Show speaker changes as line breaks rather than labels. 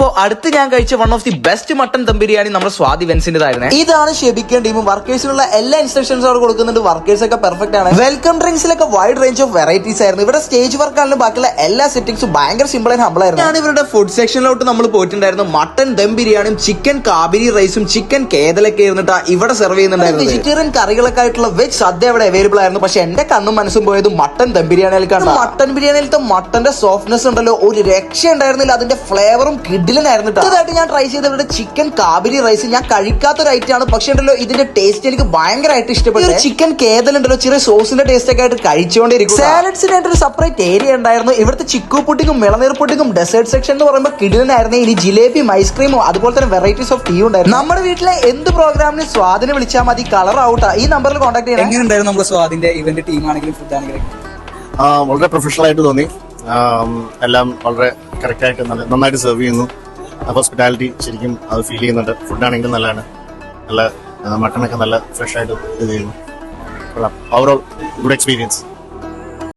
ഇപ്പോ അടുത്ത് ഞാൻ കഴിച്ച one of the best mutton dum biryani നമ്മുടെ സ്വാദ് ഇവന്റ്സിന്റേതായിരുന്നു. ഇതാണ് ഷെബിക്കൻ ടീമും വർക്കേഴ്സിനുള്ള എല്ലാ ഇൻസ്ട്രക്ഷൻസും അവിടെ കൊടുക്കുന്നുണ്ട്. വർക്കേഴ്സ് ഒക്കെ പെർഫെക്റ്റ് ആണ്. വെൽക്കം ഡ്രിങ്ക്സിലൊക്കെ വൈഡ് റേഞ്ച് ഓഫ് വെറൈറ്റീസ് ആയിരുന്നു. ഇവിടെ സ്റ്റേജ് വർക്കാണെങ്കിലും ബാക്കിയുള്ള എല്ലാ സെറ്റിംഗ്സും ഭയങ്കര സിമ്പിൾ ആൻഡ് ഹംബിൾ ആയിരുന്നു. ഞാൻ ഇവരുടെ ഫുഡ് സെക്ഷനിലോട്ട് നമ്മൾ പോയിട്ടുണ്ടായിരുന്നു. മട്ടൺ ദം ബിരിയാണിയും ചിക്കൻ കാബിരി റൈസും ചിക്കൻ കേദലൊക്കെ ഇരുന്നിട്ട് ഇവിടെ സെർവ് ചെയ്യുന്നുണ്ടായിരുന്നു. വെജിറ്റേറിയൻ കറികളൊക്കെ ആയിട്ടുള്ള വെജ് സദ്യ അവിടെ അവൈലബിൾ ആയിരുന്നു. പക്ഷെ എന്റെ കണ്ണും മനസ്സും പോയത് മട്ടൺ ദം ബിരിയാണിയിലേക്കാണ്. മട്ടൺ ബിരിയാണിയിലത്തെ മട്ടന്റെ സോഫ്റ്റ്നെസ് ഉണ്ടല്ലോ, ഒരു രക്ഷ ഉണ്ടായിരുന്നില്ല. അതിന്റെ ഫ്ലേവറും കിഡിലനായിരുന്നു. ഇതായിട്ട് ഞാൻ ട്രൈ ചെയ്ത ഇവിടെ ചിക്കൻ കാബിരി റൈസ് ഞാൻ കഴിക്കാത്തൊരു ഐറ്റം ആണ്. പക്ഷെ ഉണ്ടല്ലോ ഇതിന്റെ ടേസ്റ്റ് എനിക്ക് ഭയങ്കരമായിട്ട് ഇഷ്ടപ്പെട്ടു. ചിക്കൻ കേദലുണ്ടല്ലോ ചെറിയ സോസിന്റെ ടേസ്റ്റ് ഒക്കെ ആയിട്ട് കഴിച്ചുകൊണ്ടിരിക്കും. സാലഡ്സിനായിട്ട് ഒരു സെപ്പറേറ്റ് ഏരിയ ഉണ്ടായിരുന്നു. ഇവിടുത്തെ ചിക്കു പുട്ടിക്കും മിളനീർ പുട്ടിക്കും ഡെസേർട്ട് സെക്ഷൻ എന്ന് പറയുമ്പോൾ കിഡിലനായിരുന്നു. ഇനി ജിലേബിയും ഐസ്ക്രീമും അതുപോലെ തന്നെ വെറൈറ്റീസ് ഓഫ് ടീ ഉണ്ടായിരുന്നു. നമ്മുടെ വീട്ടിലെ എന്ത് പ്രോഗ്രാമിന് സ്വാദിനെ വിളിച്ചാൽ മതി, കളർ ഔട്ടാ. ഈ നമ്പറിൽ കോൺടാക്ട് ചെയ്യണം.
എങ്ങനെയുണ്ടായിരുന്നു നമ്മുടെ സ്വാദിന്റെ ഇവന്റ് ടീം ആണെങ്കിലും ഫുഡ് ആണെങ്കിലും?
വളരെ പ്രൊഫഷണൽ ആയിട്ട് തോന്നി. എല്ലാം വളരെ കറക്റ്റ് ആയിട്ട് നന്നായിട്ട് സെർവ് ചെയ്യുന്നു. ഹോസ്പിറ്റാലിറ്റി ശരിക്കും അത് ഫീൽ ചെയ്യുന്നുണ്ട്. ഫുഡാണെങ്കിലും നല്ലതാണ്. നല്ല മട്ടണൊക്കെ നല്ല ഫ്രഷ് ആയിട്ട് ഇത് ചെയ്യുന്നു. Overall good experience.